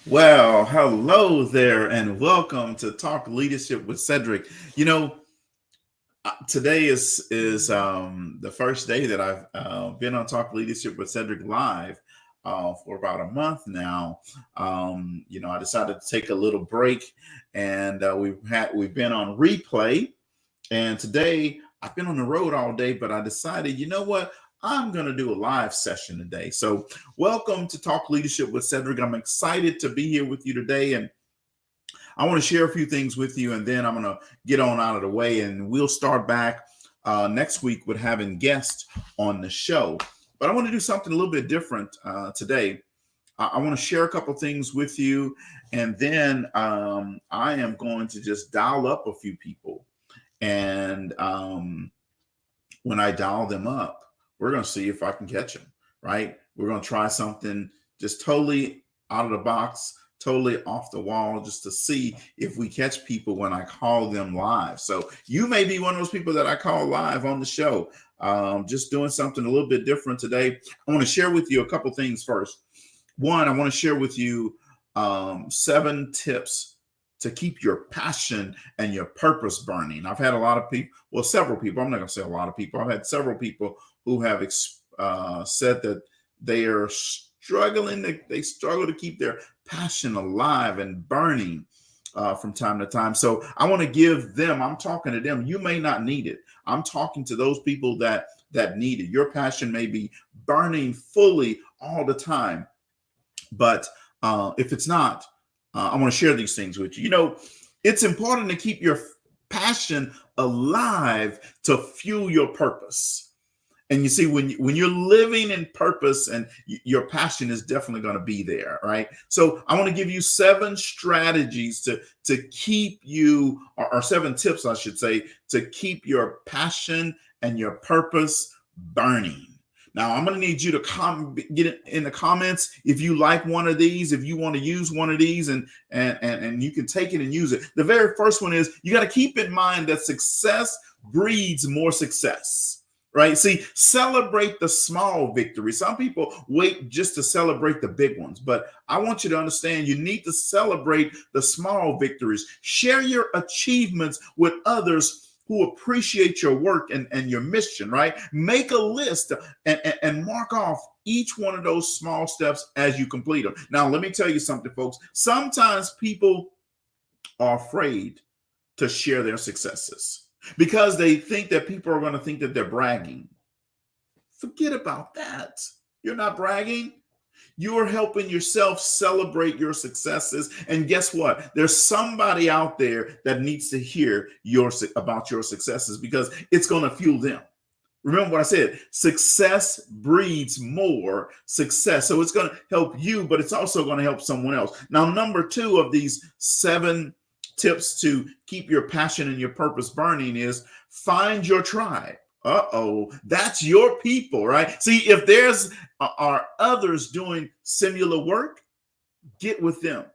Well, hello there, and welcome to Talk Leadership with Cedrick. Today is the first day that I've been on Talk Leadership with Cedrick live for about a month now. I decided to take a little break, and we've been on replay. And today I've been on the road all day, but I decided, you know what? I'm going to do a live session today. So, welcome to Talk Leadership with Cedrick. I'm excited to be here with you today. And I want to share a few things with you, and then I'm going to get on out of the way. And we'll start back next week with having guests on the show. But I want to do something a little bit different today. I want to share a couple things with you, and then I am going to just dial up a few people. And when I dial them up, we're going to see if I can catch them, right? We're going to try something just totally out of the box, totally off the wall, just to see if we catch people when I call them live. So you may be one of those people that I call live on the show. Just doing something a little bit different today. I want to share with you a couple things first. One, I want to share with you 7 tips to keep your passion and your purpose burning. I've had a lot of people, well, several people, I'm not going to say a lot of people. I've had several people who have said that they are struggling, they struggle to keep their passion alive and burning from time to time. So I want to give them, I'm talking to them. You may not need it. I'm talking to those people that need it. Your passion may be burning fully all the time. But if it's not, I want to share these things with you. It's important to keep your passion alive to fuel your purpose. And you see, when you're living in purpose, and your passion is definitely going to be there, right? So I want to give you 7 strategies to keep you, or 7 tips, I should say, to keep your passion and your purpose burning. Now, I'm going to need you to get it in the comments if you like one of these, if you want to use one of these, and you can take it and use it. The very first one is you got to keep in mind that success breeds more success, right? See, celebrate the small victories. Some people wait just to celebrate the big ones, but I want you to understand you need to celebrate the small victories. Share your achievements with others who appreciate your work and your mission, right? Make a list and mark off each one of those small steps as you complete them. Now, let me tell you something, folks. Sometimes people are afraid to share their successes because they think that people are going to think that they're bragging. Forget about that. You're not bragging. You're helping yourself celebrate your successes. And guess what? There's somebody out there that needs to hear about your successes because it's going to fuel them. Remember what I said, success breeds more success. So it's going to help you, but it's also going to help someone else. Now, number 2 of these 7 tips to keep your passion and your purpose burning is find your tribe. That's your people, right? See, if there's are others doing similar work, get with them.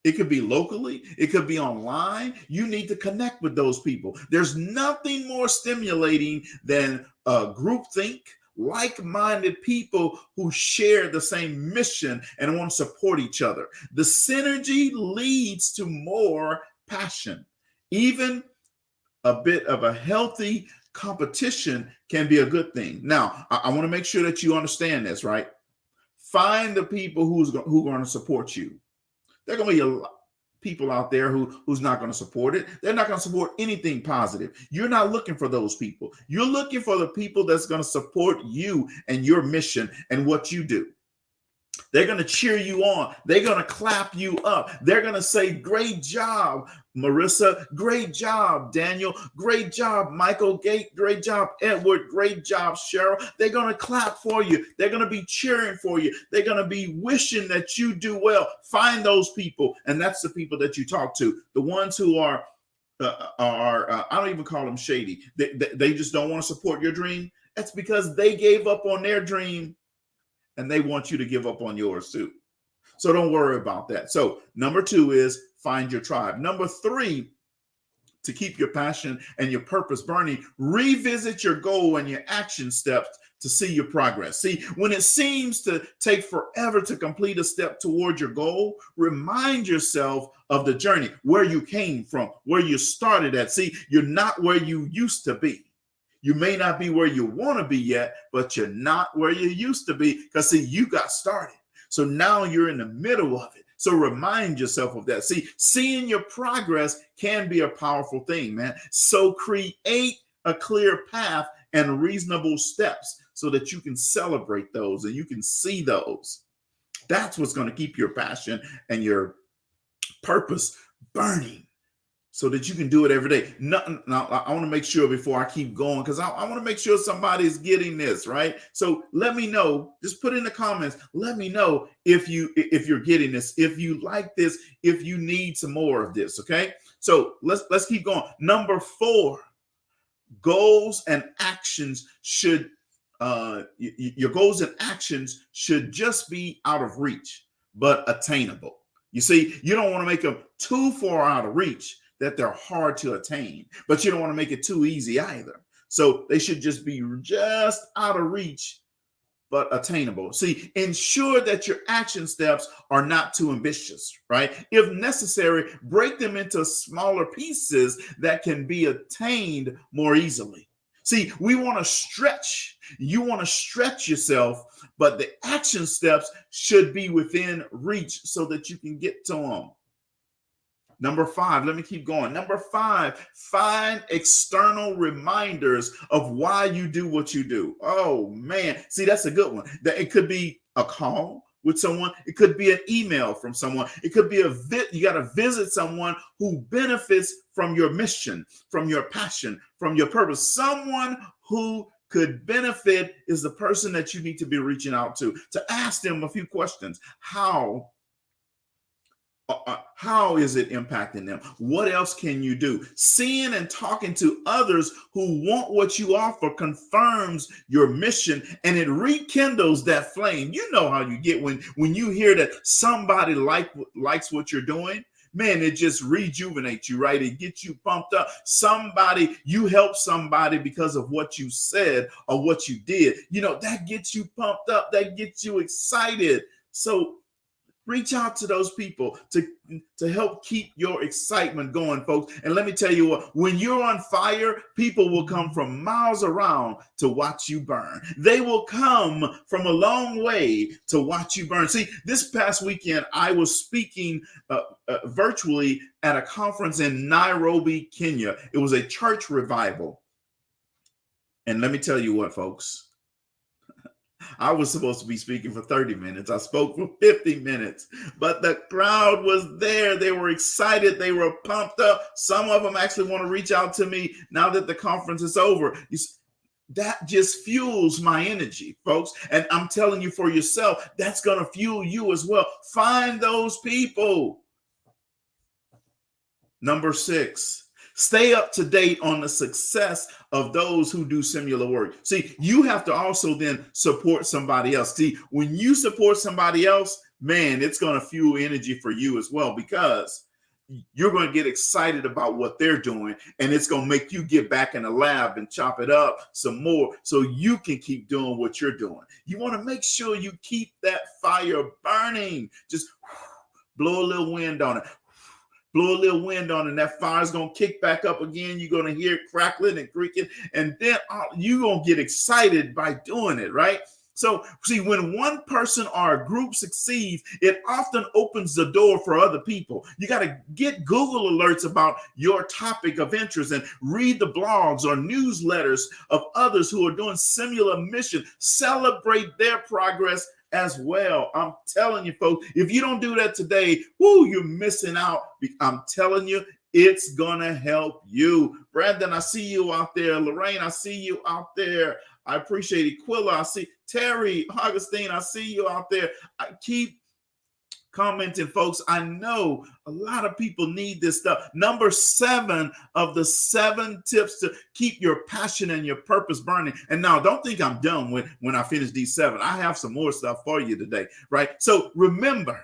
It could be locally, it could be online. You need to connect with those people. There's nothing more stimulating than groupthink, like-minded people who share the same mission and want to support each other. The synergy leads to more passion. Even a bit of a healthy competition can be a good thing. Now, I want to make sure that you understand this, right? Find the people who are going to support you. There are going to be a lot of people out there who's not going to support it. They're not going to support anything positive. You're not looking for those people. You're looking for the people that's going to support you and your mission and what you do. They're going to cheer you on. They're going to clap you up. They're going to say, great job, Marissa. Great job, Daniel. Great job, Michael. Great job, Edward. Great job, Cheryl. They're going to clap for you. They're going to be cheering for you. They're going to be wishing that you do well. Find those people. And that's the people that you talk to. The ones who are I don't even call them shady. They just don't want to support your dream. That's because they gave up on their dream and they want you to give up on yours too. So don't worry about that. So number 2 is find your tribe. Number 3, to keep your passion and your purpose burning, revisit your goal and your action steps to see your progress. See, when it seems to take forever to complete a step toward your goal, remind yourself of the journey, where you came from, where you started at. See, you're not where you used to be. You may not be where you want to be yet, but you're not where you used to be, because see, you got started. So now you're in the middle of it. So remind yourself of that. See, seeing your progress can be a powerful thing, man. So create a clear path and reasonable steps so that you can celebrate those and you can see those. That's what's going to keep your passion and your purpose burning, so that you can do it every day. Now, I want to make sure before I keep going, because I want to make sure somebody's getting this, right? So let me know, just put in the comments, let me know if you're getting this, if you like this, if you need some more of this, okay? So let's keep going. Number 4, goals and actions should, your goals and actions should just be out of reach, but attainable. You see, you don't want to make them too far out of reach that they're hard to attain, but you don't want to make it too easy either. So they should just be just out of reach, but attainable. See, ensure that your action steps are not too ambitious, right? If necessary, break them into smaller pieces that can be attained more easily. See, we want to stretch. You want to stretch yourself, but the action steps should be within reach so that you can get to them. Number 5, let me keep going. Number 5, find external reminders of why you do what you do. Oh, man. See, that's a good one. That it could be a call with someone. It could be an email from someone. It could be you got to visit someone who benefits from your mission, from your passion, from your purpose. Someone who could benefit is the person that you need to be reaching out to ask them a few questions. How is it impacting them? What else can you do? Seeing and talking to others who want what you offer confirms your mission, and it rekindles that flame. You know how you get when you hear that somebody likes what you're doing. Man, it just rejuvenates you, right? It gets you pumped up. You help somebody because of what you said or what you did. You know, that gets you pumped up. That gets you excited. So reach out to those people to help keep your excitement going, folks. And let me tell you what, when you're on fire, people will come from miles around to watch you burn. They will come from a long way to watch you burn. See, this past weekend, I was speaking virtually at a conference in Nairobi, Kenya. It was a church revival. And let me tell you what, folks. I was supposed to be speaking for 30 minutes. I spoke for 50 minutes, but the crowd was there. They were excited. They were pumped up. Some of them actually want to reach out to me now that the conference is over. That just fuels my energy, folks. And I'm telling you for yourself, that's going to fuel you as well. Find those people. Number 6. Stay up to date on the success of those who do similar work. See, you have to also then support somebody else. See, when you support somebody else, man, it's going to fuel energy for you as well, because you're going to get excited about what they're doing, and it's going to make you get back in the lab and chop it up some more so you can keep doing what you're doing. You want to make sure you keep that fire burning. Just blow a little wind on it. Blow a little wind on it, and that fire's going to kick back up again. You're going to hear it crackling and creaking, and then you're going to get excited by doing it, right? So, see, when one person or a group succeeds, it often opens the door for other people. You got to get Google alerts about your topic of interest and read the blogs or newsletters of others who are doing similar mission. Celebrate their progress as well. I'm telling you, folks, if you don't do that today, you're missing out. I'm telling you, it's gonna help you. Brandon, I see you out there. Lorraine, I see you out there. I appreciate it. Quilla, I see Terry, Augustine, I see you out there. I keep commenting, folks. I know a lot of people need this stuff. Number 7 of the 7 tips to keep your passion and your purpose burning. And now don't think I'm done when I finish these 7. I have some more stuff for you today, right? So remember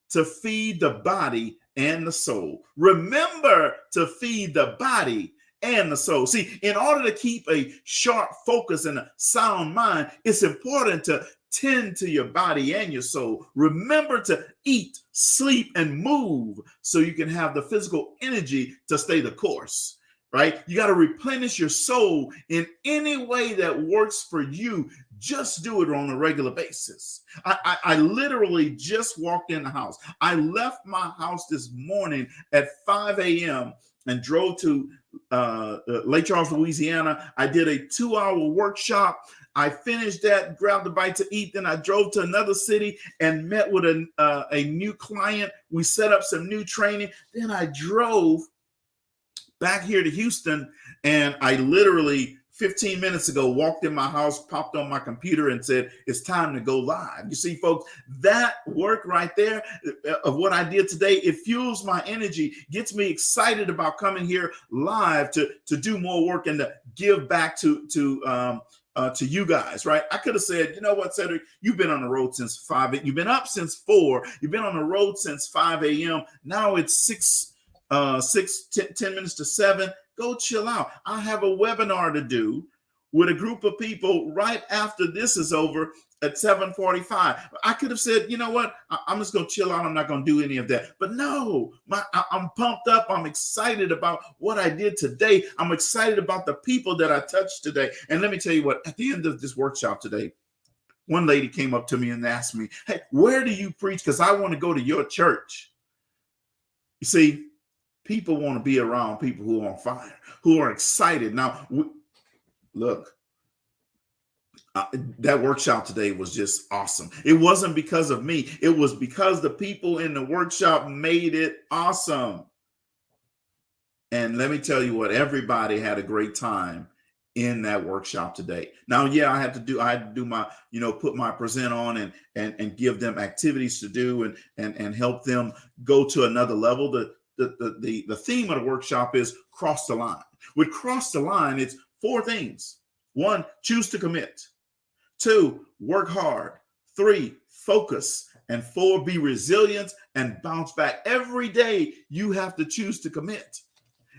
to feed the body and the soul. Remember to feed the body and the soul. See, in order to keep a sharp focus and a sound mind, it's important to tend to your body and your soul. Remember to eat, sleep, and move so you can have the physical energy to stay the course. Right? You got to replenish your soul in any way that works for you. Just do it on a regular basis. I literally just walked in the house. I left my house this morning at 5 a.m. and drove to Lake Charles, Louisiana. I did a 2-hour workshop. I finished that, grabbed a bite to eat. Then I drove to another city and met with a new client. We set up some new training. Then I drove back here to Houston, and I literally 15 minutes ago walked in my house, popped on my computer and said, it's time to go live. You see, folks, that work right there of what I did today, it fuels my energy, gets me excited about coming here live to do more work and to give back to you guys, right? I could have said, you know what, Cedrick, you've been on the road since 5, you've been up since 4, you've been on the road since 5 a.m. Now it's 10 minutes to 7. Go chill out. I have a webinar to do with a group of people right after this is over at 7:45. I could have said, you know what, I'm just going to chill out. I'm not going to do any of that. But no, I'm pumped up. I'm excited about what I did today. I'm excited about the people that I touched today. And let me tell you what, at the end of this workshop today, one lady came up to me and asked me, hey, where do you preach? Because I want to go to your church. You see, people want to be around people who are on fire, who are excited. Now, look, that workshop today was just awesome. It wasn't because of me. It was because the people in the workshop made it awesome. And let me tell you what, everybody had a great time in that workshop today. Now, yeah, I had to do my, put my present on and give them activities to do and help them go to another level. The theme of the workshop is cross the line. With cross the line, it's 4 things. 1, choose to commit. 2, work hard. 3, focus. And 4, be resilient and bounce back. Every day you have to choose to commit.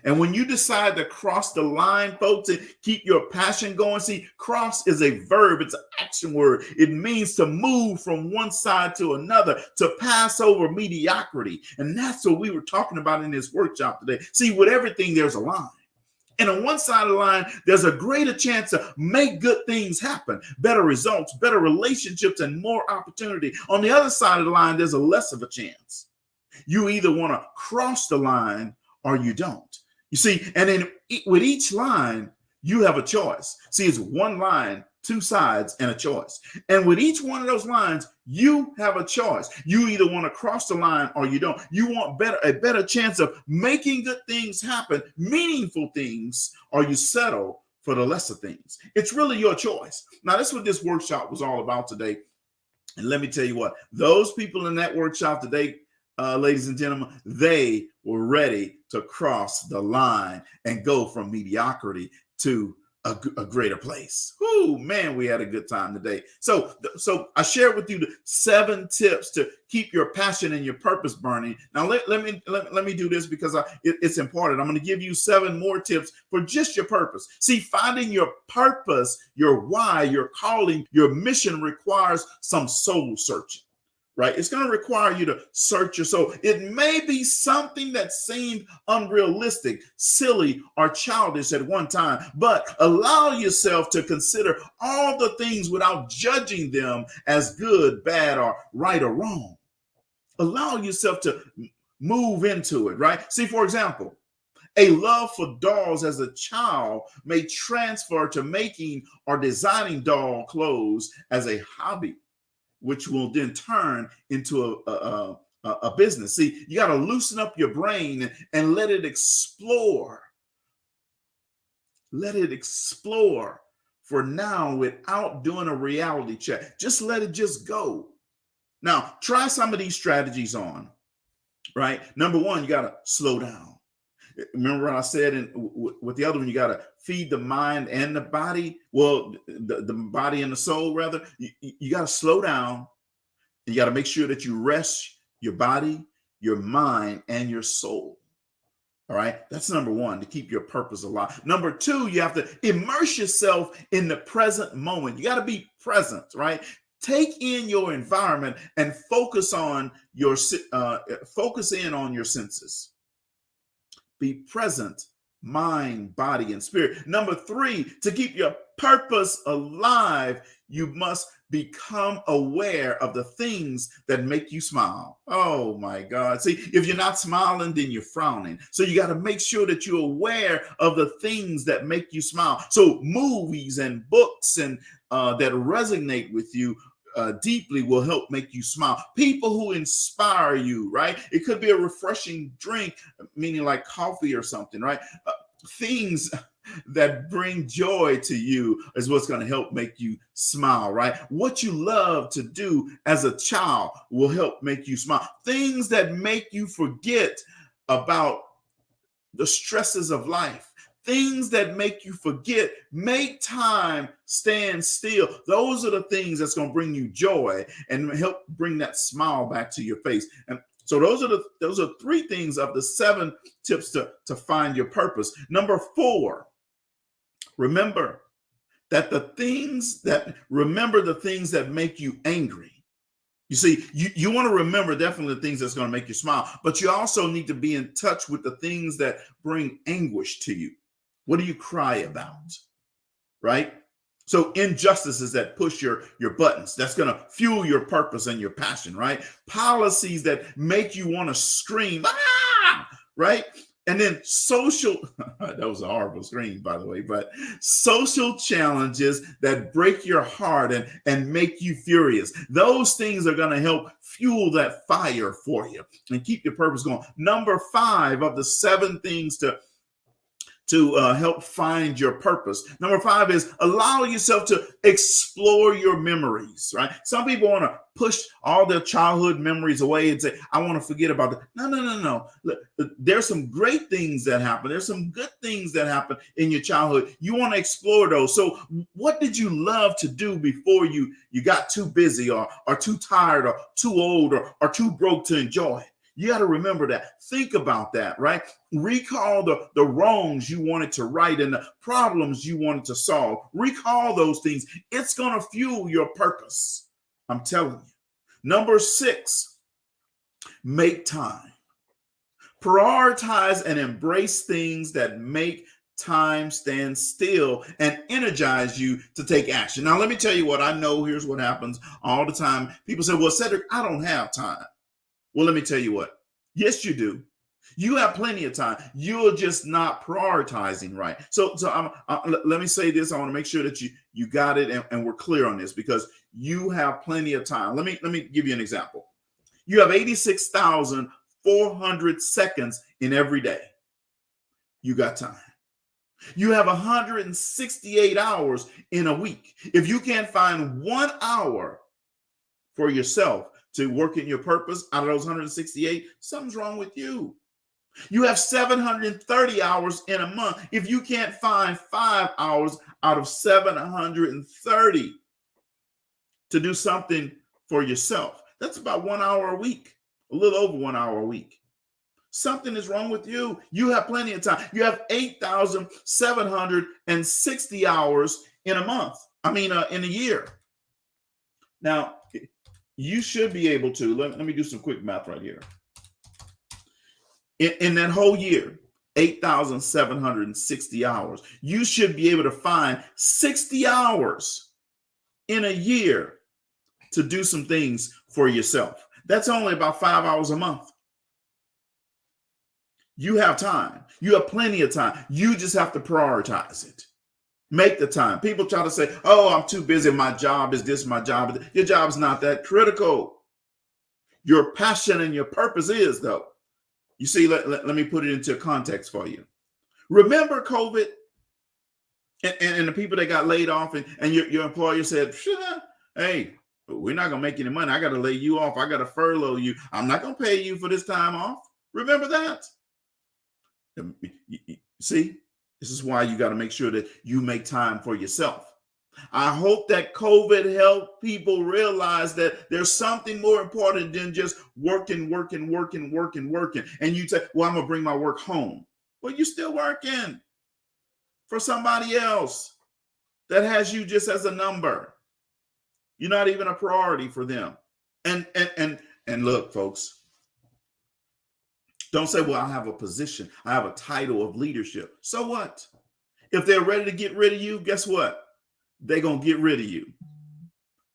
And when you decide to cross the line, folks, and keep your passion going, see, cross is a verb. It's an action word. It means to move from one side to another, to pass over mediocrity. And that's what we were talking about in this workshop today. See, with everything, there's a line. And on one side of the line, there's a greater chance to make good things happen, better results, better relationships, and more opportunity. On the other side of the line, there's a less of a chance. You either want to cross the line or you don't. You see, and then with each line, you have a choice. See, it's one line, 2 sides, and a choice. And with each one of those lines, you have a choice. You either want to cross the line or you don't. You want a better chance of making good things happen, meaningful things, or you settle for the lesser things. It's really your choice. Now, that's what this workshop was all about today. And let me tell you what, those people in that workshop today, ladies and gentlemen, they were ready to cross the line and go from mediocrity to a greater place. Oh man, we had a good time today. So I shared with you the 7 tips to keep your passion and your purpose burning. Now let me do this because it's important. I'm going to give you 7 more tips for just your purpose. See, finding your purpose, your why, your calling, your mission requires some soul searching. Right? It's going to require you to search your soul. It may be something that seemed unrealistic, silly, or childish at one time, but allow yourself to consider all the things without judging them as good, bad, or right or wrong. Allow yourself to move into it, right? See, for example, a love for dolls as a child may transfer to making or designing doll clothes as a hobby, which will then turn into a business. See, you got to loosen up your brain and let it explore. Let it explore for now without doing a reality check. Just let it just go. Now, try some of these strategies on, right? Number 1, you got to slow down. Remember what I said with the other one, you got to feed the mind and the body. Well, the body and the soul, rather. You got to slow down. And you got to make sure that you rest your body, your mind, and your soul. All right. That's number one, to keep your purpose alive. Number two, you have to immerse yourself in the present moment. You got to be present, right? Take in your environment and focus in on your senses. Be present, mind, body, and spirit. Number three, to keep your purpose alive, you must become aware of the things that make you smile. Oh my God. See, if you're not smiling, then you're frowning. So you got to make sure that you're aware of the things that make you smile. So movies and books and that resonate with you deeply will help make you smile. People who inspire you, right? It could be a refreshing drink, meaning like coffee or something, right? Things that bring joy to you is what's going to help make you smile, right? What you love to do as a child will help make you smile. Things that make you forget about the stresses of life. Things that make you forget, make time stand still. Those are the things that's going to bring you joy and help bring that smile back to your face. And so those are three things of the 7 tips to find your purpose. Number 4, remember the things that make you angry. You see, you want to remember definitely the things that's going to make you smile, but you also need to be in touch with the things that bring anguish to you. What do you cry about? Right? So injustices that push your buttons, that's going to fuel your purpose and your passion, right? Policies that make you want to scream, ah, right? And then that was a horrible scream, by the way, but social challenges that break your heart and make you furious. Those things are going to help fuel that fire for you and keep your purpose going. Number 5 of the 7 things to help find your purpose. Number 5 is allow yourself to explore your memories, right? Some people want to push all their childhood memories away and say, I want to forget about it. No. Look, there's some great things that happen. There's some good things that happen in your childhood. You want to explore those. So what did you love to do before you got too busy or too tired or too old or too broke to enjoy it? You got to remember that. Think about that, right? Recall the wrongs you wanted to right and the problems you wanted to solve. Recall those things. It's going to fuel your purpose. I'm telling you. Number 6, make time. Prioritize and embrace things that make time stand still and energize you to take action. Now, let me tell you what I know. Here's what happens all the time. People say, well, Cedrick, I don't have time. Well, let me tell you what. Yes, you do. You have plenty of time. You're just not prioritizing right. So let me say this. I want to make sure that you got it and we're clear on this because you have plenty of time. Let me give you an example. You have 86,400 seconds in every day. You got time. You have 168 hours in a week. If you can't find 1 hour for yourself to work in your purpose out of those 168, something's wrong with you. You have 730 hours in a month. If you can't find 5 hours out of 730 to do something for yourself, that's about 1 hour a week, a little over 1 hour a week. Something is wrong with you. You have plenty of time. You have 8,760 hours in a month. In a year. Now, you should be able to, let me do some quick math right here. In that whole year, 8,760 hours, you should be able to find 60 hours in a year to do some things for yourself. That's only about 5 hours a month. You have time. You have plenty of time. You just have to prioritize it. Make the time. People try to say, oh, I'm too busy. My job is this, my job is that. Your job's not that critical. Your passion and your purpose is, though. You see, let me put it into context for you. Remember COVID and the people that got laid off and your employer said, hey, we're not going to make any money. I got to lay you off. I got to furlough you. I'm not going to pay you for this time off. Remember that? See? This is why you got to make sure that you make time for yourself. I hope that COVID helped people realize that there's something more important than just working. And you say, well, I'm going to bring my work home. Well, you're still working for somebody else that has you just as a number. You're not even a priority for them. And look, folks, don't say, well, I have a position, I have a title of leadership. So what? If they're ready to get rid of you, guess what? They're going to get rid of you.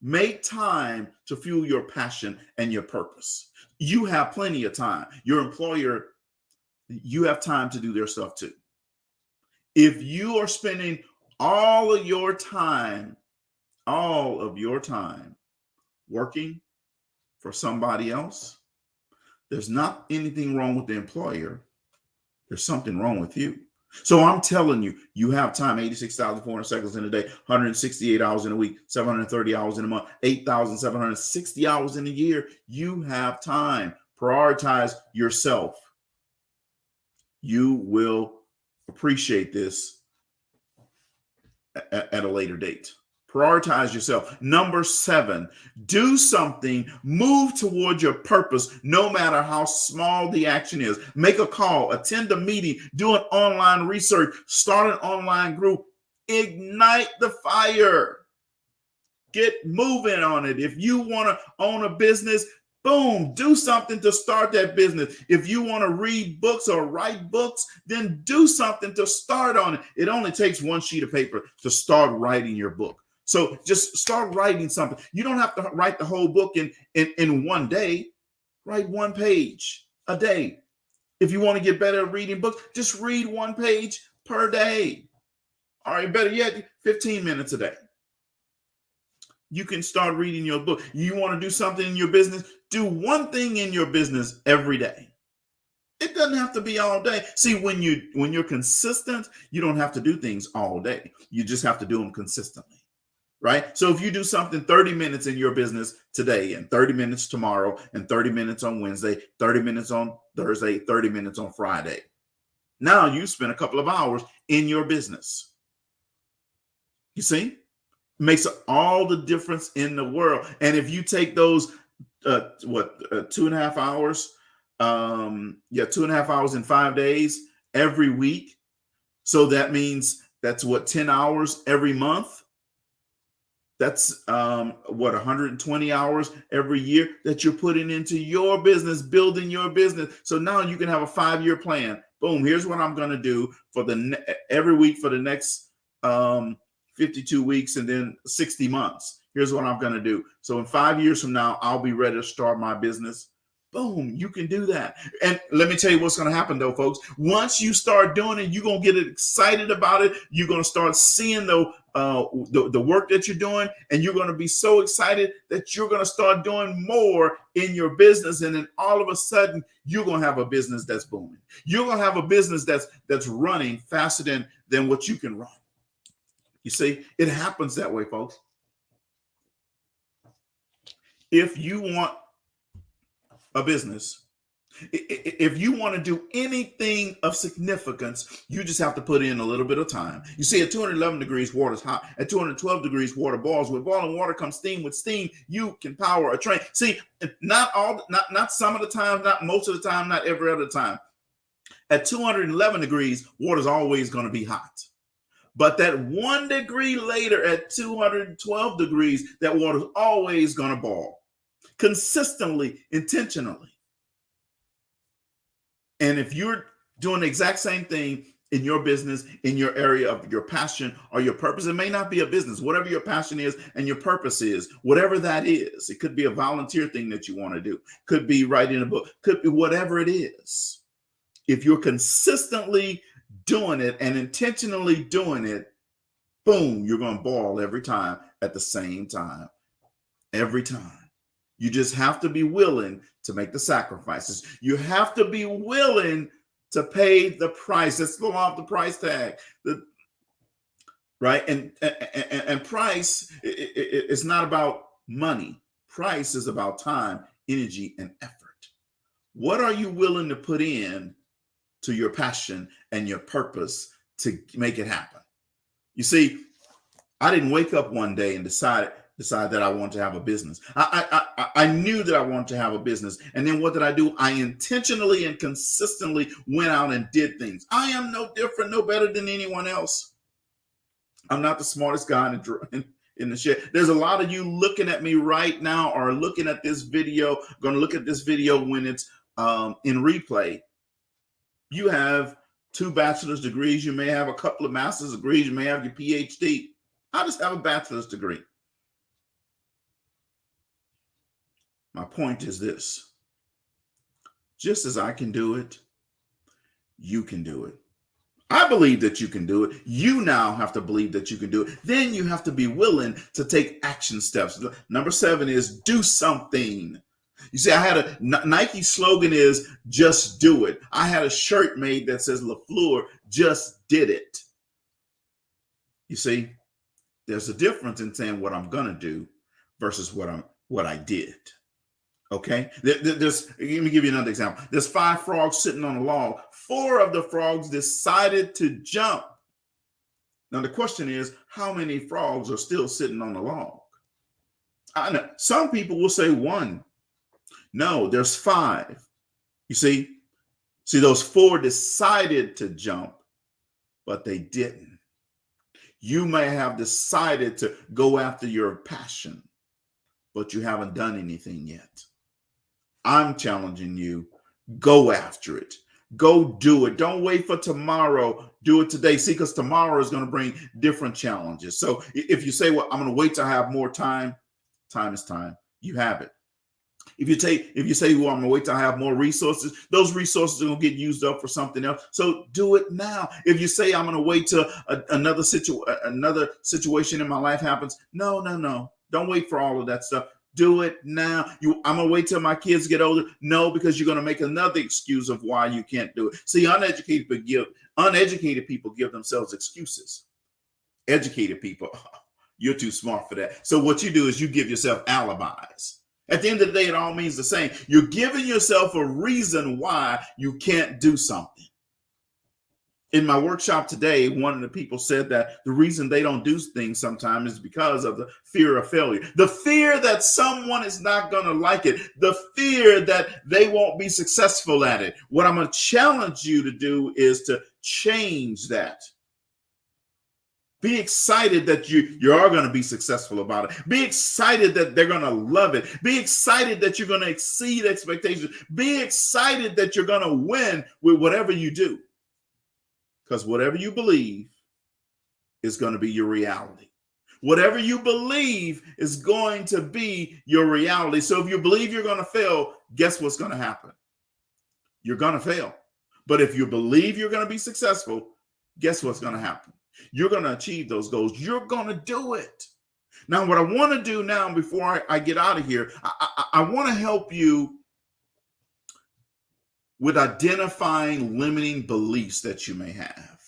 Make time to fuel your passion and your purpose. You have plenty of time. Your employer, you have time to do their stuff too. If you are spending all of your time working for somebody else, there's not anything wrong with the employer. There's something wrong with you. So I'm telling you, you have time, 86,400 seconds in a day, 168 hours in a week, 730 hours in a month, 8,760 hours in a year. You have time. Prioritize yourself. You will appreciate this at a later date. Prioritize yourself. Number 7, do something, move towards your purpose, no matter how small the action is. Make a call, attend a meeting, do an online research, start an online group, ignite the fire. Get moving on it. If you want to own a business, boom, do something to start that business. If you want to read books or write books, then do something to start on it. It only takes one sheet of paper to start writing your book. So just start writing something. You don't have to write the whole book in one day. Write one page a day. If you want to get better at reading books, just read one page per day. All right, better yet, 15 minutes a day. You can start reading your book. You want to do something in your business, do one thing in your business every day. It doesn't have to be all day. See, when you're consistent, you don't have to do things all day. You just have to do them consistently. Right? So if you do something 30 minutes in your business today and 30 minutes tomorrow and 30 minutes on Wednesday, 30 minutes on Thursday, 30 minutes on Friday. Now you spend a couple of hours in your business. You see? It makes all the difference in the world. And if you take those 2.5 hours, 2.5 hours in 5 days every week. So that means that's 10 hours every month. That's 120 hours every year that you're putting into your business, building your business. So now you can have a 5-year plan. Boom, here's what I'm going to do for every week for the next 52 weeks and then 60 months. Here's what I'm going to do. So in 5 years from now, I'll be ready to start my business. Boom, you can do that. And let me tell you what's going to happen though, folks. Once you start doing it, you're going to get excited about it. You're going to start seeing the work that you're doing, and you're going to be so excited that you're going to start doing more in your business. And then all of a sudden, you're going to have a business that's booming. You're going to have a business that's running faster than what you can run. You see, it happens that way, folks. If you want a business, if you want to do anything of significance, you just have to put in a little bit of time. You see, at 211 degrees, water's hot. At 212 degrees, water boils. With boiling water comes steam. With steam, you can power a train. See, not some of the time, not most of the time, not every other time. At 211 degrees, water's always going to be hot. But that 1 degree later, at 212 degrees, that water's always going to boil. Consistently, intentionally. And if you're doing the exact same thing in your business, in your area of your passion or your purpose, it may not be a business, whatever your passion is and your purpose is, whatever that is, it could be a volunteer thing that you want to do, could be writing a book, could be whatever it is. If you're consistently doing it and intentionally doing it, boom, you're going to ball every time at the same time, every time. You just have to be willing to make the sacrifices. You have to be willing to pay the price. Let's go off the price tag. Right? And price, it's not about money. Price is about time, energy, and effort. What are you willing to put in to your passion and your purpose to make it happen? You see, I didn't wake up one day and decide decide that I want to have a business. I knew that I wanted to have a business. And then what did I do? I intentionally and consistently went out and did things. I am no different, no better than anyone else. I'm not the smartest guy in the shed. There's a lot of you looking at me right now or looking at this video, going to look at this video when it's in replay. You have 2 bachelor's degrees. You may have a couple of master's degrees. You may have your PhD. I just have a bachelor's degree. My point is this: just as I can do it, you can do it. I believe that you can do it. You now have to believe that you can do it. Then you have to be willing to take action steps. Number 7 is do something. You see, I had a Nike slogan is just do it. I had a shirt made that says LaFleur just did it. You see, there's a difference in saying what I'm going to do versus what I did. Okay, let me give you another example. There's 5 frogs sitting on a log. 4 of the frogs decided to jump. Now the question is, how many frogs are still sitting on the log? I know some people will say 1. No, there's 5. You see, those 4 decided to jump, but they didn't. You may have decided to go after your passion, but you haven't done anything yet. I'm challenging you, go after it. Go do it. Don't wait for tomorrow. Do it today. See, because tomorrow is going to bring different challenges. So if you say, well, I'm going to wait till I have more time, time is time. You have it. If you say, well, I'm going to wait till I have more resources, those resources are going to get used up for something else. So do it now. If you say, I'm going to wait till another situation in my life happens, no. Don't wait for all of that stuff. Do it now. I'm going to wait till my kids get older. No, because you're going to make another excuse of why you can't do it. See, uneducated people give themselves excuses. Educated people, you're too smart for that. So what you do is you give yourself alibis. At the end of the day, it all means the same. You're giving yourself a reason why you can't do something. In my workshop today, one of the people said that the reason they don't do things sometimes is because of the fear of failure. The fear that someone is not going to like it. The fear that they won't be successful at it. What I'm going to challenge you to do is to change that. Be excited that you are going to be successful about it. Be excited that they're going to love it. Be excited that you're going to exceed expectations. Be excited that you're going to win with whatever you do. Because whatever you believe is going to be your reality. Whatever you believe is going to be your reality. So if you believe you're going to fail, guess what's going to happen? You're going to fail. But if you believe you're going to be successful, guess what's going to happen? You're going to achieve those goals. You're going to do it. Now, what I want to do now before I get out of here, I want to help you with identifying limiting beliefs that you may have.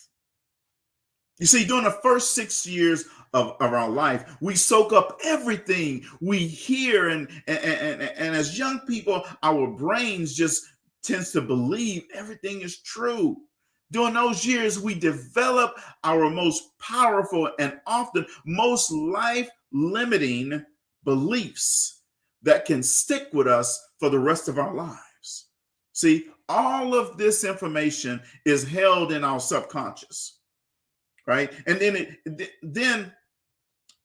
You see, during the first 6 years of our life, we soak up everything we hear. And as young people, our brains just tends to believe everything is true. During those years, we develop our most powerful and often most life-limiting beliefs that can stick with us for the rest of our lives. See, all of this information is held in our subconscious, right? And then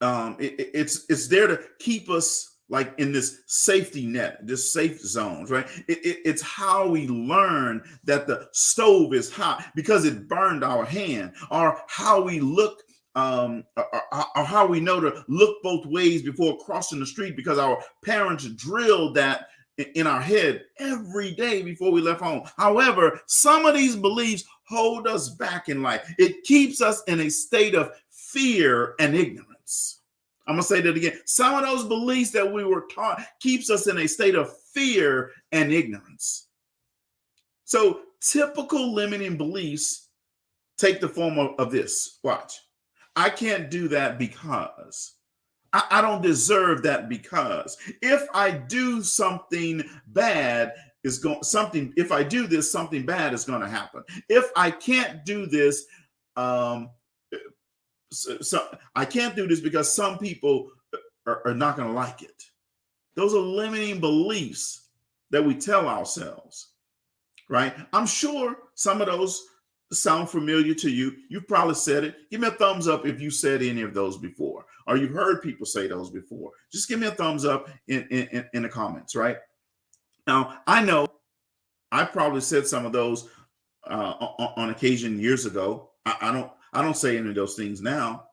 it's there to keep us like in this safety net, this safe zones, right? It's how we learn that the stove is hot because it burned our hand, or how we look, or how we know to look both ways before crossing the street because our parents drilled that in our head every day before we left home. However, some of these beliefs hold us back in life. It keeps us in a state of fear and ignorance. I'm going to say that again. Some of those beliefs that we were taught keeps us in a state of fear and ignorance. So typical limiting beliefs take the form of this. Watch. I can't do that because. I don't deserve that because. If I do something bad, if I do this, something bad is going to happen. If I can't do this, so I can't do this because some people are not going to like it. Those are limiting beliefs that we tell ourselves, right? I'm sure some of those sound familiar to you. You've probably said it. Give me a thumbs up if you said any of those before, or you've heard people say those before. Just give me a thumbs up in the comments, right? Now, I know I probably said some of those on occasion years ago. I don't say any of those things now.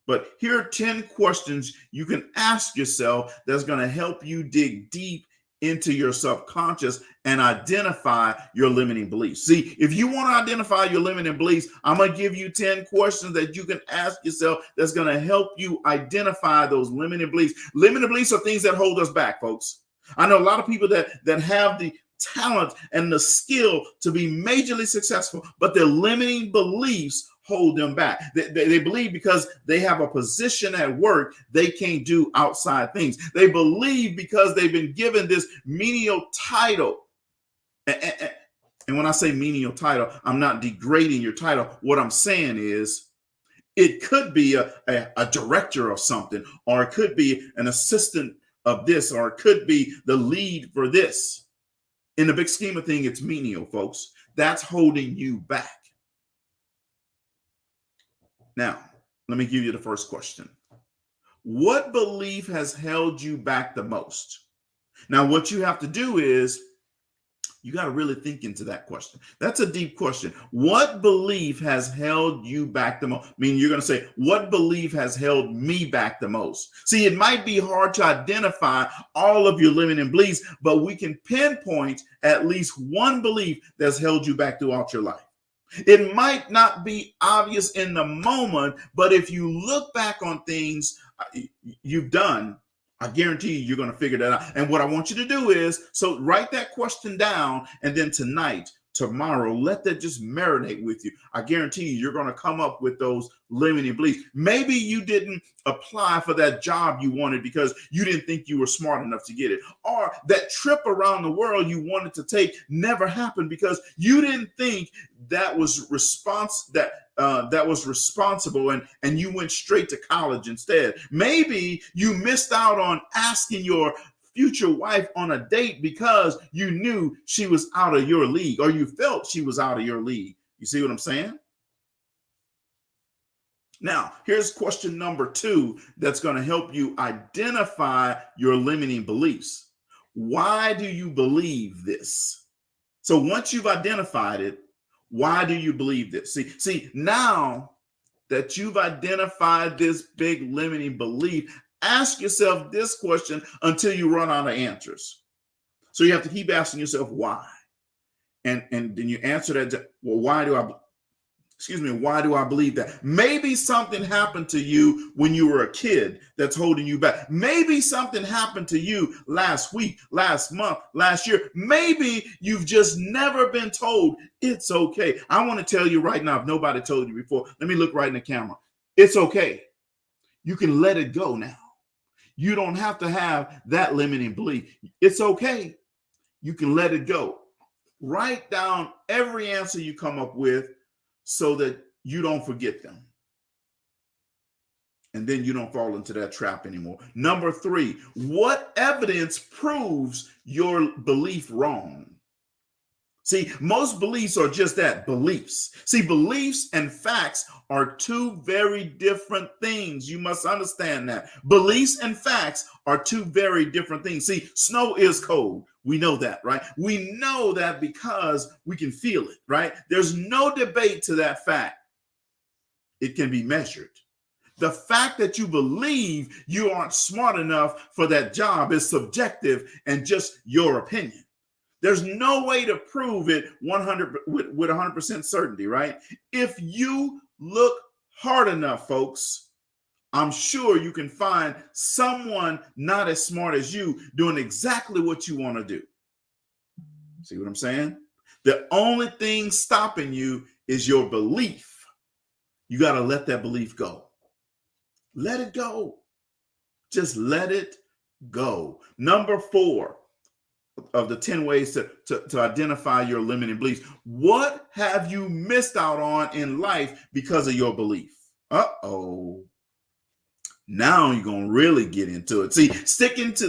But here are 10 questions you can ask yourself that's going to help you dig deep into your subconscious and identify your limiting beliefs. See, if you want to identify your limiting beliefs, I'm going to give you 10 questions that you can ask yourself that's going to help you identify those limiting beliefs. Limiting beliefs are things that hold us back, folks. I know a lot of people that have the talent and the skill to be majorly successful, but their limiting beliefs hold them back. They believe because they have a position at work, they can't do outside things. They believe because they've been given this menial title. And when I say menial title, I'm not degrading your title. What I'm saying is it could be a director of something, or it could be an assistant of this, or it could be the lead for this. In the big scheme of things, it's menial, folks. That's holding you back. Now, let me give you the first question. What belief has held you back the most? Now, what you have to do is you got to really think into that question. That's a deep question. What belief has held you back the most? I mean, you're going to say, what belief has held me back the most? See, it might be hard to identify all of your limiting beliefs, but we can pinpoint at least one belief that's held you back throughout your life. It might not be obvious in the moment, but if you look back on things you've done, I guarantee you're going to figure that out. And what I want you to do is, so write that question down, and then tonight, tomorrow, let that just marinate with you. I guarantee you're going to come up with those limiting beliefs. Maybe you didn't apply for that job you wanted because you didn't think you were smart enough to get it. Or that trip around the world you wanted to take never happened because you didn't think that was responsible, and you went straight to college instead. Maybe you missed out on asking your future wife on a date because you knew she was out of your league, or you felt she was out of your league. You see what I'm saying? Now, here's question number 2 that's going to help you identify your limiting beliefs. Why do you believe this? So once you've identified it, why do you believe this? See, now that you've identified this big limiting belief, ask yourself this question until you run out of answers. So you have to keep asking yourself why. And then you answer that, well, why do I believe that? Maybe something happened to you when you were a kid that's holding you back. Maybe something happened to you last week, last month, last year. Maybe you've just never been told it's okay. I want to tell you right now, if nobody told you before, let me look right in the camera. It's okay. You can let it go now. You don't have to have that limiting belief. It's okay. You can let it go. Write down every answer you come up with so that you don't forget them. And then you don't fall into that trap anymore. Number 3, what evidence proves your belief wrong? See, most beliefs are just that, beliefs. See, beliefs and facts are 2 very different things. You must understand that. Beliefs and facts are 2 very different things. See, snow is cold. We know that, right? We know that because we can feel it, right? There's no debate to that fact. It can be measured. The fact that you believe you aren't smart enough for that job is subjective and just your opinion. There's no way to prove it 100% certainty, right? If you look hard enough, folks, I'm sure you can find someone not as smart as you doing exactly what you want to do. See what I'm saying? The only thing stopping you is your belief. You got to let that belief go. Let it go. Just let it go. Number 4 of the 10 ways to identify your limiting beliefs. What have you missed out on in life because of your belief? Uh-oh. Now you're gonna really get into it. See, sticking to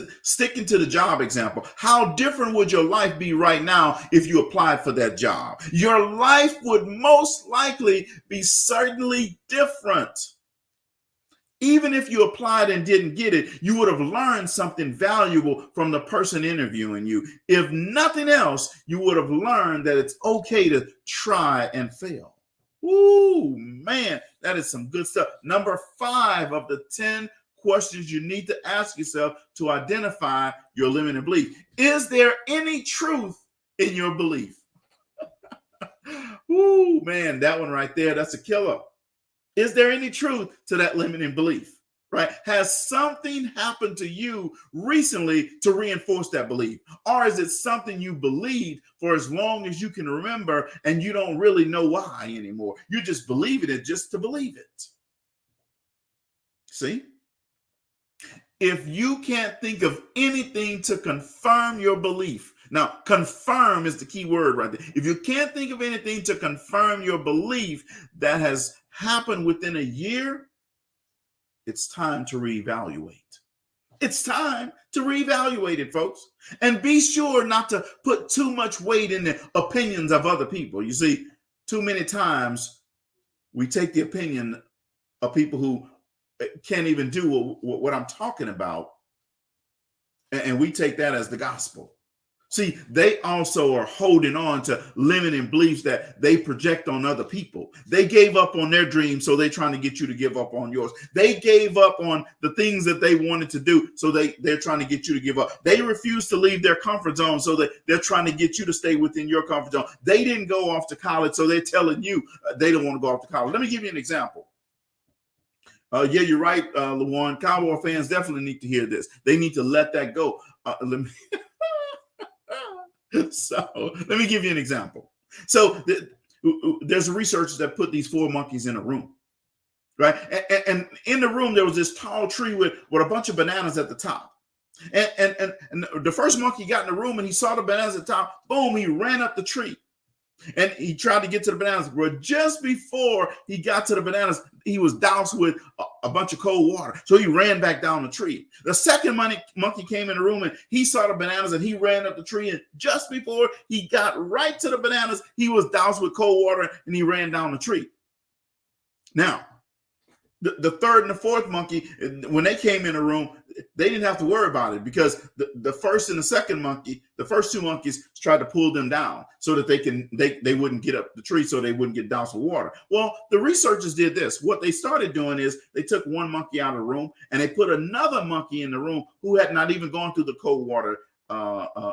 the job example, how different would your life be right now if you applied for that job? Your life would most likely be certainly different. Even if you applied and didn't get it, you would have learned something valuable from the person interviewing you. If nothing else, you would have learned that it's okay to try and fail. Ooh, man, that is some good stuff. Number 5 of the 10 questions you need to ask yourself to identify your limiting belief. Is there any truth in your belief? Ooh, man, that one right there, that's a killer. Is there any truth to that limiting belief? Right? Has something happened to you recently to reinforce that belief? Or is it something you believed for as long as you can remember and you don't really know why anymore? You just believe it just to believe it. See? If you can't think of anything to confirm your belief, now confirm is the key word right there. If you can't think of anything to confirm your belief that has happened within a year, it's time to reevaluate. It's time to reevaluate it, folks. And be sure not to put too much weight in the opinions of other people. You see, too many times we take the opinion of people who can't even do what I'm talking about, and we take that as the gospel. See, they also are holding on to limiting beliefs that they project on other people. They gave up on their dreams, so they're trying to get you to give up on yours. They gave up on the things that they wanted to do, so they're trying to get you to give up. They refuse to leave their comfort zone, so that they're trying to get you to stay within your comfort zone. They didn't go off to college, so they're telling you they don't want to go off to college. Let me give you an example. Yeah, you're right, LaJuan. Cowboy fans definitely need to hear this. They need to let that go. So let me give you an example. So there's researchers that put these 4 monkeys in a room, right? And in the room, there was this tall tree with a bunch of bananas at the top. And the first monkey got in the room and he saw the bananas at the top. Boom, he ran up the tree. And he tried to get to the bananas, but just before he got to the bananas, he was doused with a bunch of cold water. So he ran back down the tree. The second monkey came in the room and he saw the bananas and he ran up the tree. And just before he got right to the bananas, he was doused with cold water and he ran down the tree. Now, the third and the fourth monkey, when they came in the room, they didn't have to worry about it because the first and the second monkey, the first 2 monkeys tried to pull them down so that they wouldn't get up the tree, so they wouldn't get doused with water. Well, the researchers did this. What they started doing is they took one monkey out of the room and they put another monkey in the room who had not even gone through the cold water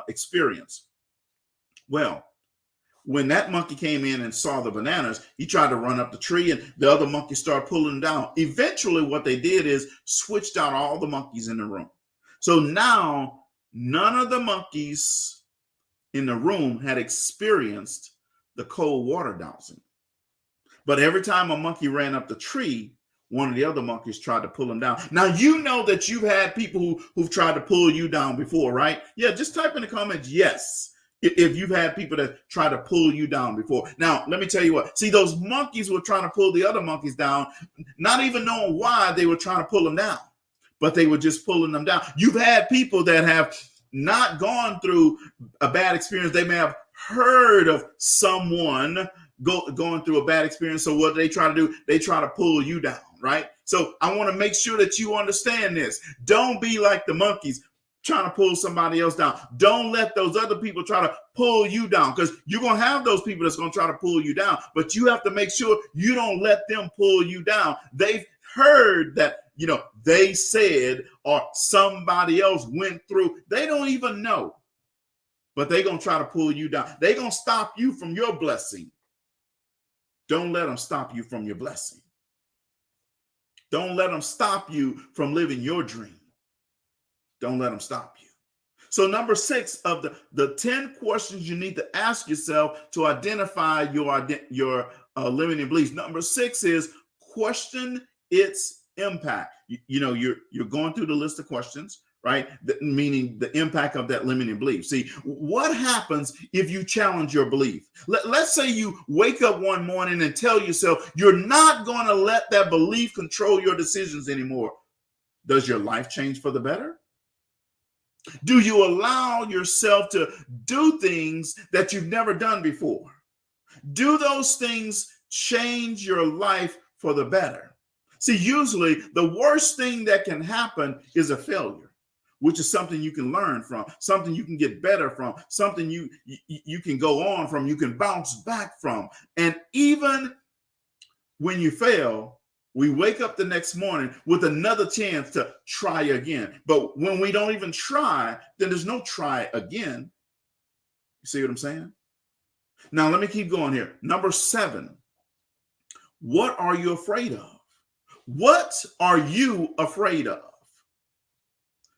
experience. Well, when that monkey came in and saw the bananas, he tried to run up the tree and the other monkey started pulling him down. Eventually, what they did is switched out all the monkeys in the room. So now none of the monkeys in the room had experienced the cold water dousing. But every time a monkey ran up the tree, one of the other monkeys tried to pull him down. Now, you know that you've had people who've tried to pull you down before, right? Yeah, just type in the comments, yes. If you've had people that try to pull you down before. Now, let me tell you what. See, those monkeys were trying to pull the other monkeys down, not even knowing why they were trying to pull them down, but they were just pulling them down. You've had people that have not gone through a bad experience. They may have heard of someone going through a bad experience. So what they try to do, they try to pull you down, right? So I want to make sure that you understand this. Don't be like the monkeys trying to pull somebody else down. Don't let those other people try to pull you down, because you're going to have those people that's going to try to pull you down, but you have to make sure you don't let them pull you down. They've heard that, they said, or somebody else went through. They don't even know, but they're going to try to pull you down. They're going to stop you from your blessing. Don't let them stop you from your blessing. Don't let them stop you from living your dream. Don't let them stop you. So number 6 of the 10 questions you need to ask yourself to identify your limiting beliefs. Number 6 is question its impact. You're going through the list of questions, right? Meaning the impact of that limiting belief. See, what happens if you challenge your belief? Let's say you wake up one morning and tell yourself you're not going to let that belief control your decisions anymore. Does your life change for the better? Do you allow yourself to do things that you've never done before? Do those things change your life for the better? See, usually the worst thing that can happen is a failure, which is something you can learn from, something you can get better from, something you can go on from, you can bounce back from. And even when you fail, we wake up the next morning with another chance to try again. But when we don't even try, then there's no try again. You see what I'm saying? Now, let me keep going here. Number 7, what are you afraid of? What are you afraid of?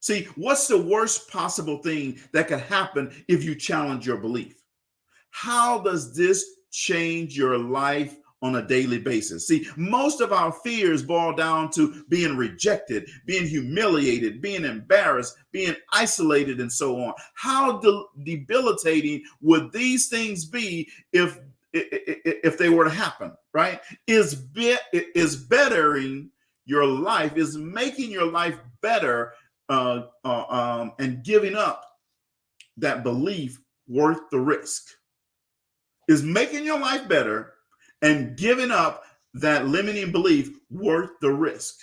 See, what's the worst possible thing that could happen if you challenge your belief? How does this change your life on a daily basis? See, most of our fears boil down to being rejected, being humiliated, being embarrassed, being isolated, and so on. How debilitating would these things be if they were to happen, right? Is bettering your life, is making your life better, and giving up that belief worth the risk? Is making your life better and giving up that limiting belief worth the risk?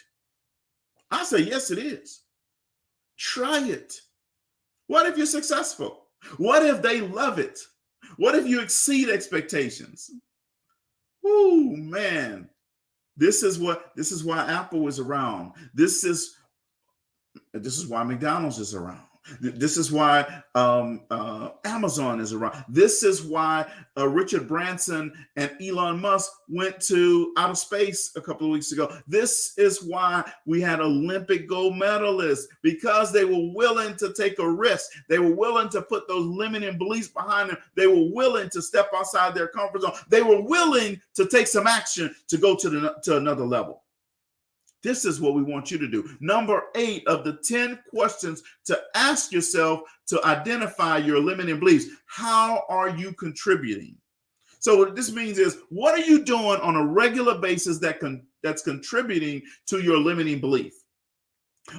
I say, yes, it is. Try it. What if you're successful? What if they love it? What if you exceed expectations? Ooh, man. This is why Apple is around. This is why McDonald's is around. This is why Amazon is around. This is why Richard Branson and Elon Musk went to outer space a couple of weeks ago. This is why we had Olympic gold medalists, because they were willing to take a risk. They were willing to put those limiting beliefs behind them. They were willing to step outside their comfort zone. They were willing to take some action to go to another level. This is what we want you to do. Number 8 of the 10 questions to ask yourself to identify your limiting beliefs. How are you contributing? So what this means is, what are you doing on a regular basis that's contributing to your limiting belief?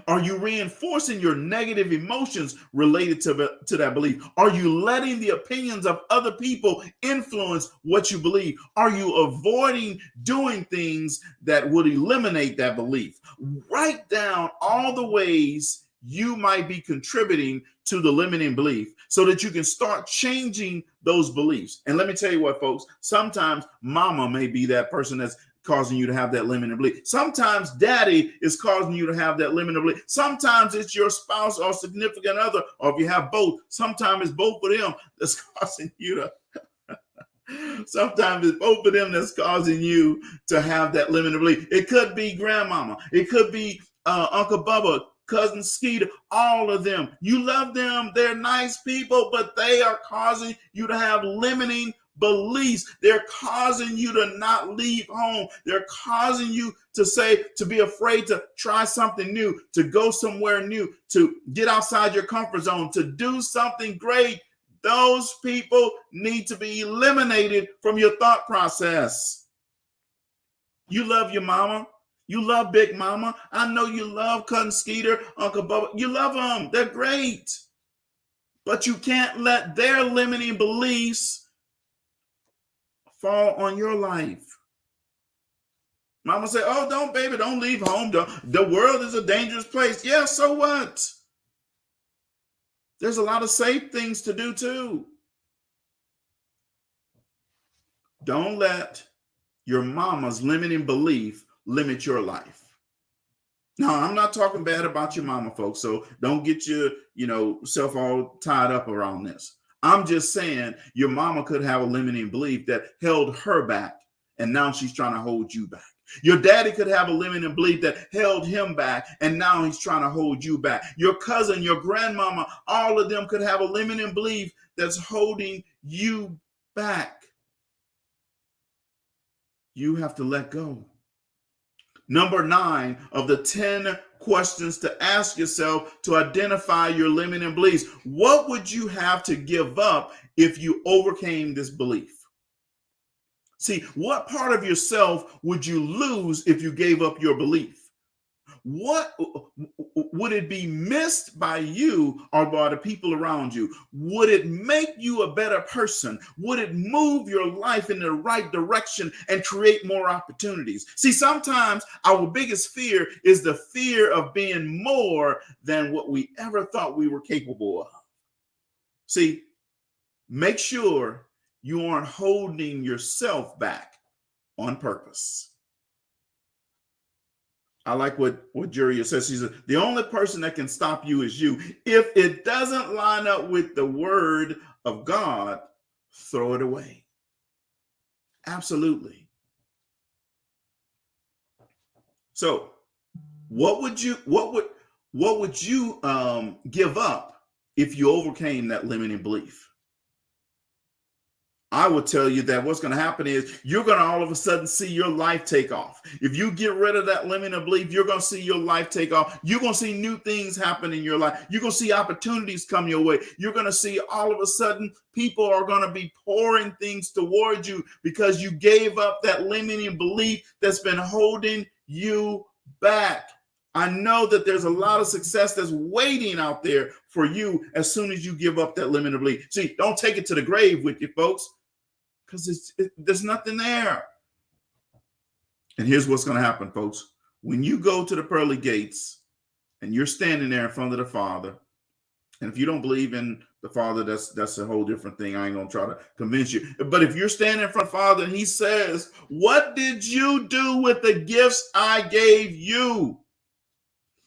Are you reinforcing your negative emotions related to that belief? Are you letting the opinions of other people influence what you believe? Are you avoiding doing things that would eliminate that belief? Write down all the ways you might be contributing to the limiting belief so that you can start changing those beliefs. And let me tell you what, folks, sometimes mama may be that person that's causing you to have that limiting belief. Sometimes daddy is causing you to have that limiting belief. Sometimes it's your spouse or significant other, or if you have both, sometimes it's both of them that's causing you to sometimes it's both of them that's causing you to have that limiting belief. It could be grandmama. It could be Uncle Bubba, cousin Skeeter, all of them. You love them. They're nice people, but they are causing you to have limiting beliefs. They're causing you to not leave home. They're causing you to be afraid to try something new, to go somewhere new, to get outside your comfort zone, to do something great. Those people need to be eliminated from your thought process. You love your mama. You love Big Mama. I know you love cousin Skeeter, Uncle Bubba. You love them. They're great. But you can't let their limiting beliefs fall on your life. Mama say, oh, don't leave home. The world is a dangerous place. Yeah, so what? There's a lot of safe things to do too. Don't let your mama's limiting belief limit your life. Now, I'm not talking bad about your mama, folks, so don't get yourself all tied up around this. I'm just saying your mama could have a limiting belief that held her back, and now she's trying to hold you back. Your daddy could have a limiting belief that held him back, and now he's trying to hold you back. Your cousin, your grandmama, all of them could have a limiting belief that's holding you back. You have to let go. Number 9 of the 10 questions to ask yourself to identify your limiting beliefs. What would you have to give up if you overcame this belief? See, what part of yourself would you lose if you gave up your belief? What would it be missed by you or by the people around you? Would it make you a better person? Would it move your life in the right direction and create more opportunities? See, sometimes our biggest fear is the fear of being more than what we ever thought we were capable of. See, make sure you aren't holding yourself back on purpose. I like what Julia says. She said, the only person that can stop you is you. If it doesn't line up with the word of God, throw it away. Absolutely. So what would you give up if you overcame that limiting belief? I will tell you that what's going to happen is you're going to all of a sudden see your life take off. If you get rid of that limiting belief, you're going to see your life take off. You're going to see new things happen in your life. You're going to see opportunities come your way. You're going to see all of a sudden people are going to be pouring things towards you because you gave up that limiting belief that's been holding you back. I know that there's a lot of success that's waiting out there for you as soon as you give up that limiting belief. See, don't take it to the grave with you, folks, because there's nothing there. And here's what's going to happen, folks. When you go to the pearly gates and you're standing there in front of the Father, and if you don't believe in the Father, that's a whole different thing. I ain't going to try to convince you. But if you're standing in front of the Father and he says, what did you do with the gifts I gave you?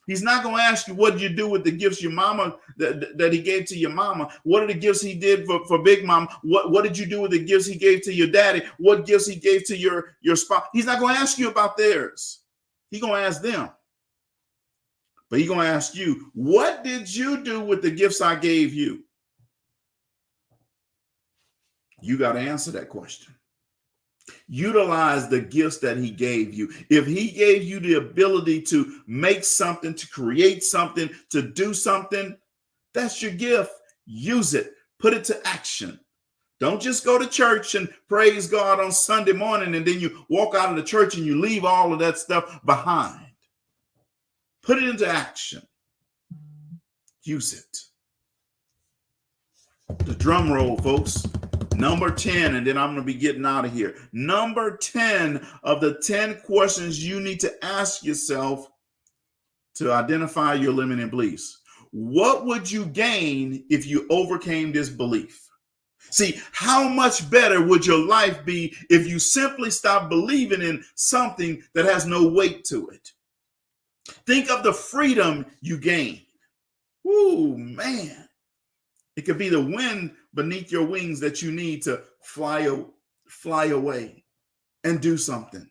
He's not going to ask you, what did you do with the gifts your mama that he gave to your mama? What are the gifts he did for Big Mom? What did you do with the gifts he gave to your daddy? What gifts he gave to your spouse? He's not going to ask you about theirs. He's going to ask them. But he's going to ask you, what did you do with the gifts I gave you? You got to answer that question. Utilize the gifts that he gave you. If he gave you the ability to make something, to create something, to do something, that's your gift. Use it. Put it to action. Don't just go to church and praise God on Sunday morning and then you walk out of the church and you leave all of that stuff behind. Put it into action. Use it. The drum roll, folks. Number 10, and then I'm going to be getting out of here. Number 10 of the 10 questions you need to ask yourself to identify your limiting beliefs. What would you gain if you overcame this belief? See, how much better would your life be if you simply stop believing in something that has no weight to it? Think of the freedom you gain. Ooh, man. It could be the wind beneath your wings that you need to fly away and do something.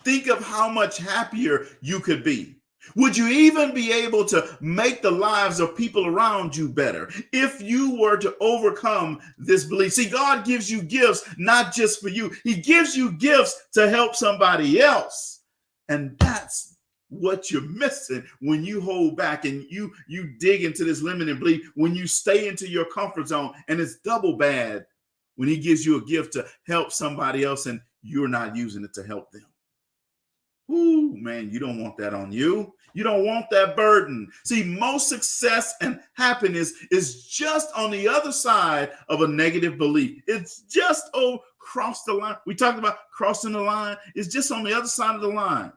Think of how much happier you could be. Would you even be able to make the lives of people around you better if you were to overcome this belief? See, God gives you gifts not just for you. He gives you gifts to help somebody else. And that's what you're missing when you hold back and you dig into this limiting belief, when you stay into your comfort zone. And it's double bad when he gives you a gift to help somebody else and you're not using it to help them. Ooh, man, you don't want that on you. You don't want that burden. See, most success and happiness is just on the other side of a negative belief. It's just cross the line. We talked about crossing the line. It's just on the other side of the line.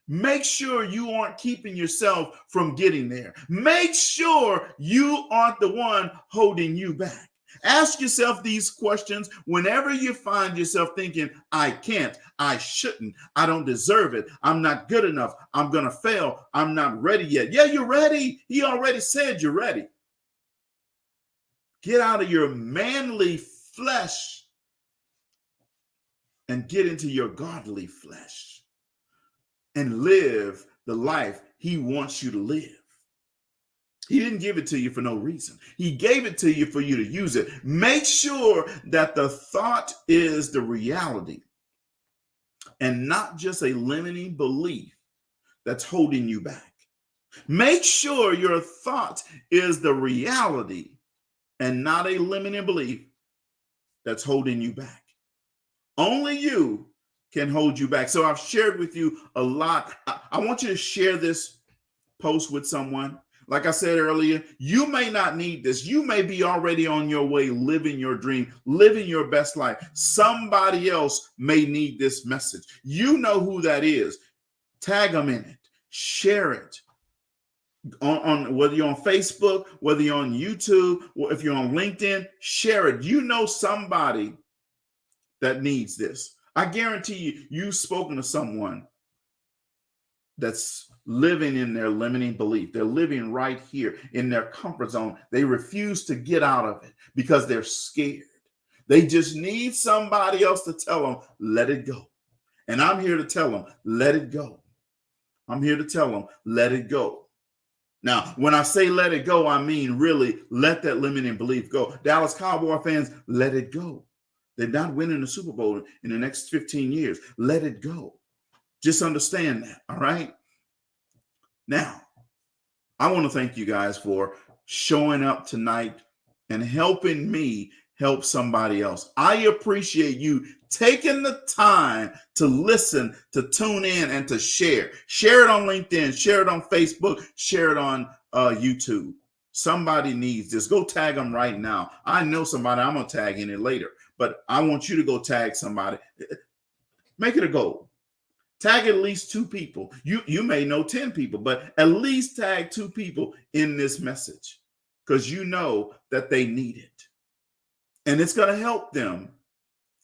Make sure you aren't keeping yourself from getting there. Make sure you aren't the one holding you back. Ask yourself these questions whenever you find yourself thinking, I can't, I shouldn't, I don't deserve it, I'm not good enough, I'm going to fail, I'm not ready yet. Yeah, you're ready. He already said you're ready. Get out of your manly flesh and get into your godly flesh. And live the life he wants you to live. He didn't give it to you for no reason. He gave it to you for you to use it. Make sure that the thought is the reality and not just a limiting belief that's holding you back. Make sure your thought is the reality and not a limiting belief that's holding you back. Only you can hold you back. So I've shared with you a lot. I want you to share this post with someone. Like I said earlier, you may not need this. You may be already on your way, living your dream, living your best life. Somebody else may need this message. You know who that is. Tag them in it. Share it. On whether you're on Facebook, whether you're on YouTube, or if you're on LinkedIn, share it. You know somebody that needs this. I guarantee you, you've spoken to someone that's living in their limiting belief. They're living right here in their comfort zone. They refuse to get out of it because they're scared. They just need somebody else to tell them, let it go. And I'm here to tell them, let it go. I'm here to tell them, let it go. Now, when I say let it go, I mean really let that limiting belief go. Dallas Cowboy fans, let it go. They're not winning the Super Bowl in the next 15 years. Let it go. Just understand that, all right? Now, I want to thank you guys for showing up tonight and helping me help somebody else. I appreciate you taking the time to listen, to tune in, and to share. Share it on LinkedIn, share it on Facebook, share it on YouTube. Somebody needs this. Go tag them right now. I know somebody. I'm going to tag in it later, but I want you to go tag somebody. Make it a goal. Tag at least 2 people. You may know 10 people, but at least tag 2 people in this message because you know that they need it. And it's going to help them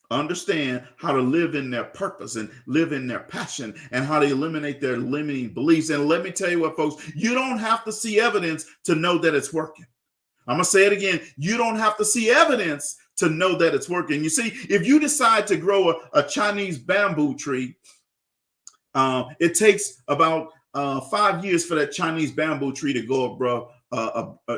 understand how to live in their purpose and live in their passion and how to eliminate their limiting beliefs. And let me tell you what, folks, you don't have to see evidence to know that it's working. I'm going to say it again. You don't have to see evidence to know that it's working. You see, if you decide to grow a Chinese bamboo tree, it takes about 5 years for that Chinese bamboo tree to go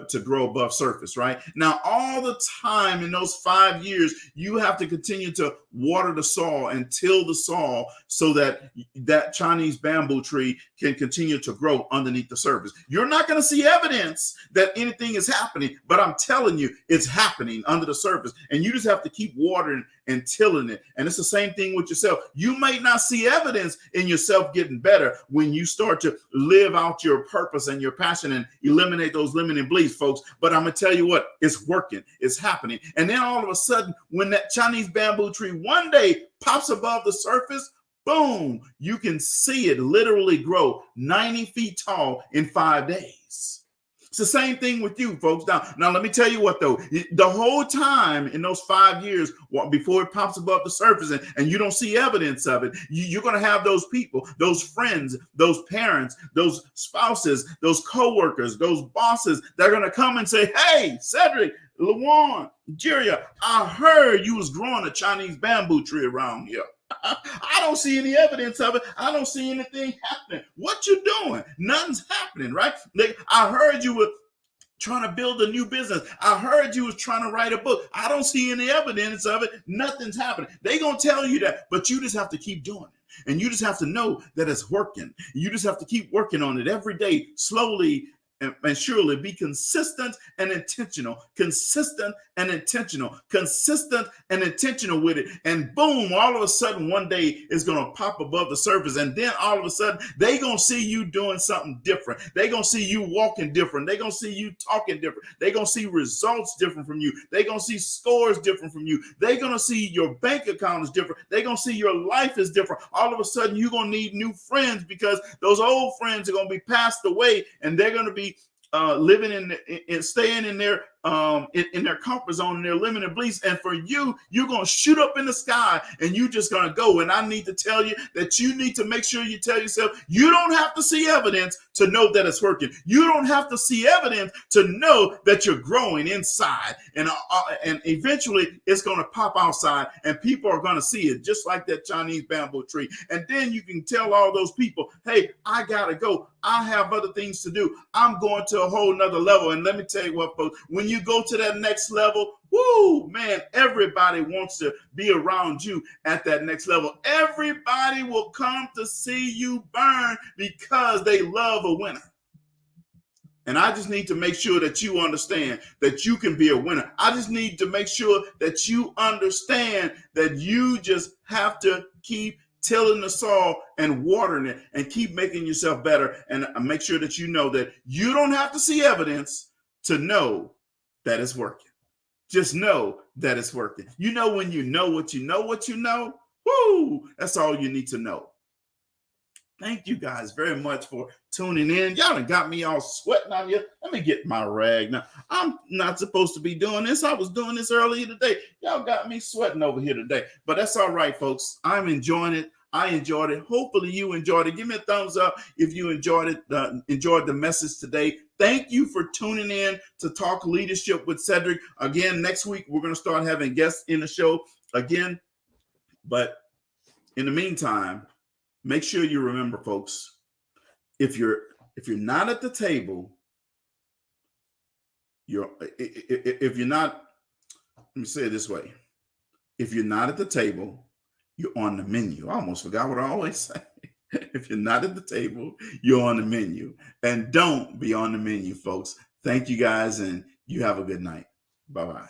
to grow above surface, right? Now, all the time in those 5 years, you have to continue to water the soil and till the soil so that that Chinese bamboo tree can continue to grow underneath the surface. You're not going to see evidence that anything is happening, but I'm telling you, it's happening under the surface. And you just have to keep watering and tilling it. And it's the same thing with yourself. You might not see evidence in yourself getting better when you start to live out your purpose and your passion and eliminate those limiting beliefs, folks. But I'm going to tell you what, it's working. It's happening. And then all of a sudden, when that Chinese bamboo tree one day pops above the surface, boom, you can see it literally grow 90 feet tall in 5 days. It's the same thing with you, folks. Now, let me tell you what, though. The whole time in those 5 years before it pops above the surface and you don't see evidence of it, you're going to have those people, those friends, those parents, those spouses, those coworkers, those bosses that are going to come and say, hey, Cedrick, Lawan, Jiria, I heard you was growing a Chinese bamboo tree around here. I don't see any evidence of it. I don't see anything happening. What you doing? Nothing's happening, right? I heard you were trying to build a new business. I heard you was trying to write a book. I don't see any evidence of it. Nothing's happening. They gonna tell you that, but you just have to keep doing it. And you just have to know that it's working. You just have to keep working on it every day, slowly and surely. Be consistent and intentional, consistent and intentional, consistent and intentional with it. And boom, all of a sudden, one day it's going to pop above the surface. And then all of a sudden, they going to see you doing something different. They going to see you walking different. They going to see you talking different. They going to see results different from you. They going to see scores different from you. They going to see your bank account is different. They going to see your life is different. All of a sudden, you're going to need new friends because those old friends are going to be passed away and they're going to be living and staying in their comfort zone and their limited beliefs. And for you, you're going to shoot up in the sky and you just going to go. And I need to tell you that you need to make sure you tell yourself, you don't have to see evidence to know that it's working. You don't have to see evidence to know that you're growing inside. And eventually it's going to pop outside and people are going to see it, just like that Chinese bamboo tree. And then you can tell all those people, hey, I got to go. I have other things to do. I'm going to a whole nother level. And let me tell you what, folks, when you go to that next level, whoo, man, everybody wants to be around you at that next level. Everybody will come to see you burn because they love a winner. And I just need to make sure that you understand that you can be a winner. I just need to make sure that you understand that you just have to keep tilling the soil and watering it, and keep making yourself better. And make sure that you know that you don't have to see evidence to know that it's working. Just know that it's working. You know, when you know what you know, woo, that's all you need to know. Thank you guys very much for tuning in. Y'all done got me all sweating out here. Let me get my rag. Now, I'm not supposed to be doing this. I was doing this earlier today. Y'all got me sweating over here today. But that's all right, folks. I'm enjoying it. I enjoyed it. Hopefully you enjoyed it. Give me a thumbs up if you enjoyed it, enjoyed the message today. Thank you for tuning in to Talk Leadership with Cedrick. Again, next week, we're going to start having guests in the show again. But in the meantime, make sure you remember, folks, if you're not at the table, if you're not, let me say it this way. If you're not at the table, you're on the menu. I almost forgot what I always say. If you're not at the table, you're on the menu. And don't be on the menu, folks. Thank you guys, and you have a good night. Bye-bye.